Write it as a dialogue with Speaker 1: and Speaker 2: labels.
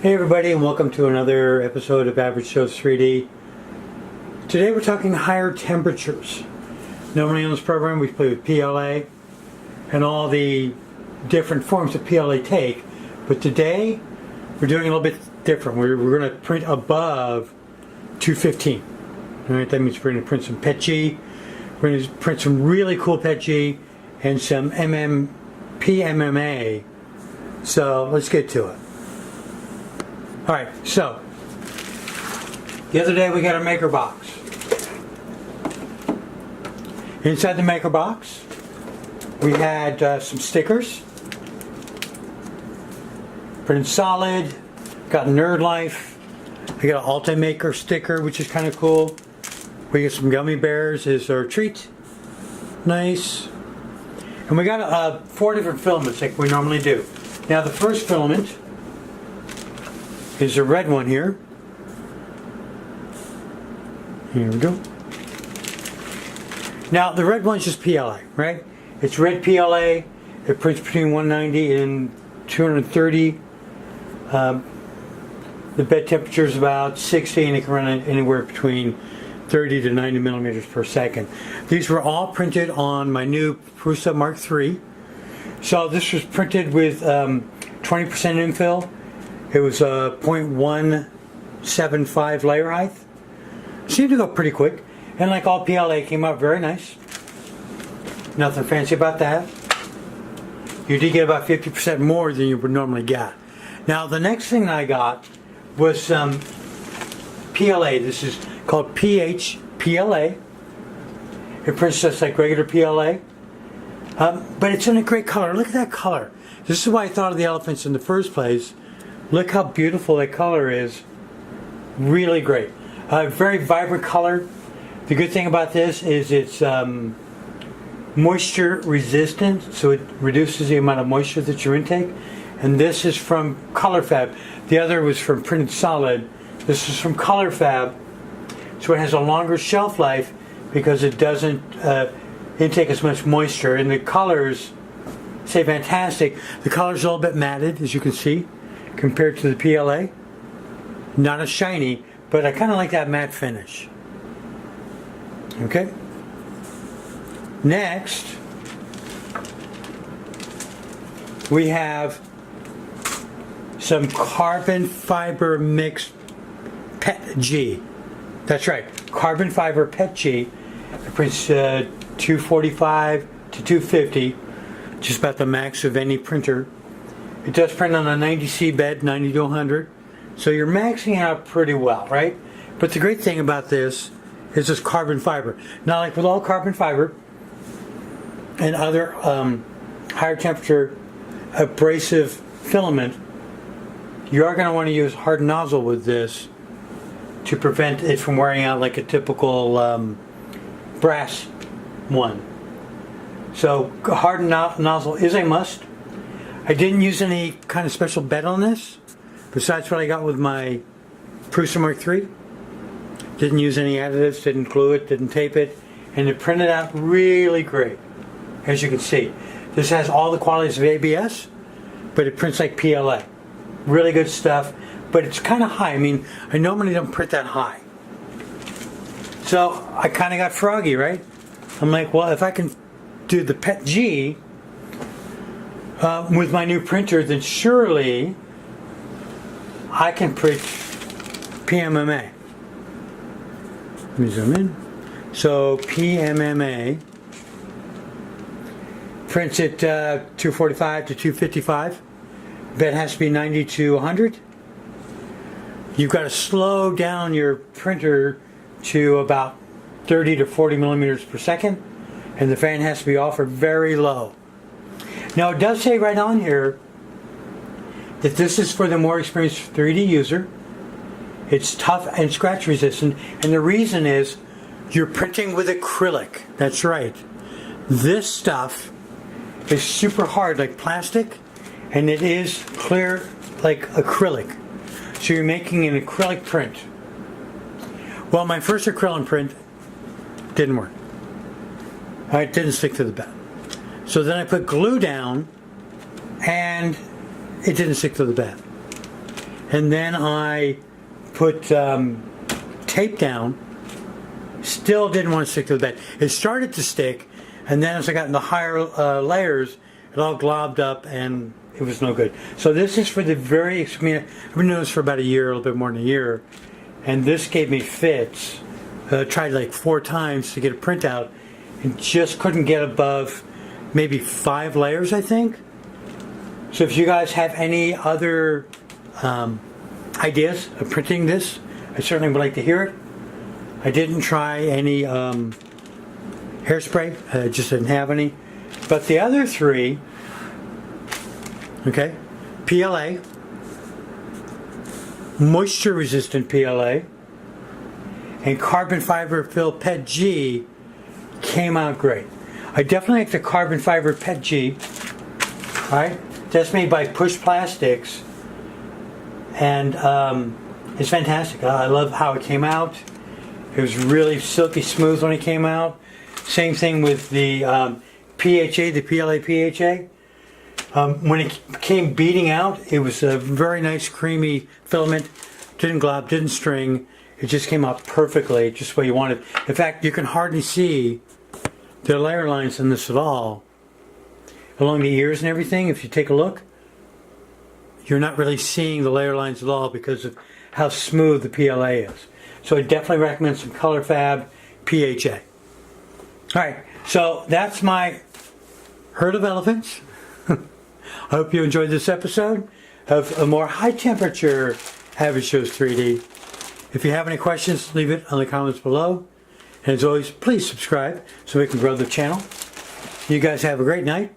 Speaker 1: Hey everybody, and welcome to another episode of Average Shows 3D. Today we're talking higher temperatures. Normally on this program we play with PLA and all the different forms that PLA take, but today we're doing a little bit different. We're going to print above 215. Alright, that means we're going to print some PETG, we're going to print some really cool PETG and some PMMA. So let's get to it. Alright, so the other day we got a maker box. Inside the maker box we had some stickers, printed solid, got Nerd Life, I got an Ulti-Maker sticker which is kind of cool. We got some gummy bears as our treat, nice. And we got 4 different filaments like we normally do. Now the first filament is a red one here. Here we go. Now the red one's just PLA, right? It's red PLA. It prints between 190 and 230. The bed temperature is about 60 and it can run anywhere between 30 to 90 millimeters per second. These were all printed on my new Prusa Mark III. So this was printed with 20% infill. It was a 0.175 layer height. Seemed to go pretty quick. And like all PLA, came out very nice. Nothing fancy about that. You did get about 50% more than you would normally get. Now the next thing I got was some PLA. This is called PLA. It prints just like regular PLA. But it's in a great color. Look at that color. This is why I thought of the elephants in the first place. Look how beautiful that color is. Really great. Very vibrant color. The good thing about this is it's moisture resistant, so it reduces the amount of moisture that you intake. And this is from Color Fab. The other was from Printed Solid. This is from Color Fab. So it has a longer shelf life because it doesn't intake as much moisture. And the colors say fantastic. The color's a little bit matted, as you can see, compared to the PLA. Not as shiny, but I kind of like that matte finish. Okay. Next, we have some carbon fiber mixed PETG. That's right, carbon fiber PETG. It prints 245 to 250, just about the max of any printer. It does print on a 90C bed, 90 to 100. So you're maxing out pretty well, right? But the great thing about this is this carbon fiber. Now, like with all carbon fiber and other higher temperature abrasive filament, you are going to want to use hard nozzle with this to prevent it from wearing out like a typical brass one. So hard nozzle is a must. I didn't use any kind of special bed on this, besides what I got with my Prusa Mark III. Didn't use any additives, didn't glue it, didn't tape it, and it printed out really great, as you can see. This has all the qualities of ABS, but it prints like PLA. Really good stuff, but it's kind of high. I mean, I normally don't print that high. So I kind of got froggy, right? I'm like, well, if I can do the PETG with my new printer, then surely I can print PMMA. Let me zoom in. So PMMA prints at 245 to 255. Bed has to be 90 to 100. You've got to slow down your printer to about 30 to 40 millimeters per second, and the fan has to be off or very low. Now it does say right on here that this is for the more experienced 3D user. It's tough and scratch resistant, and the reason is you're printing with acrylic. That's right. This stuff is super hard like plastic, and it is clear like acrylic. So you're making an acrylic print. Well, my first acrylic print didn't work. It didn't stick to the bed. So then I put glue down, and it didn't stick to the bed. and then I put tape down. Still didn't want to stick to the bed. It started to stick, and then as I got in the higher layers, it all globbed up and it was no good. So this is for the very, I mean, I've been doing this for about a year, a little bit more than a year, and this gave me fits. Tried like 4 times to get a printout and just couldn't get above maybe 5 layers, I think. So if you guys have any other ideas of printing this, I certainly would like to hear it. I didn't try any hairspray, I just didn't have any. But the other 3, okay, PLA, moisture resistant PLA, and carbon fiber fill PET G came out great. I definitely like the carbon fiber PET G, right? That's made by Push Plastics, and it's fantastic. I love how it came out. It was really silky smooth when it came out. Same thing with the PHA, the PLA PHA. When it came beating out, it was a very nice creamy filament. Didn't glob, didn't string. It just came out perfectly, just the way you want it. In fact, you can hardly see the layer lines in this at all. Along the ears and everything, if you take a look, you're not really seeing the layer lines at all because of how smooth the PLA is. So I definitely recommend some Color Fab PHA. Alright, so that's my herd of elephants. I hope you enjoyed this episode of a more high temperature Avid Shows 3D. If you have any questions, leave it on the comments below. And as always, please subscribe so we can grow the channel. You guys have a great night.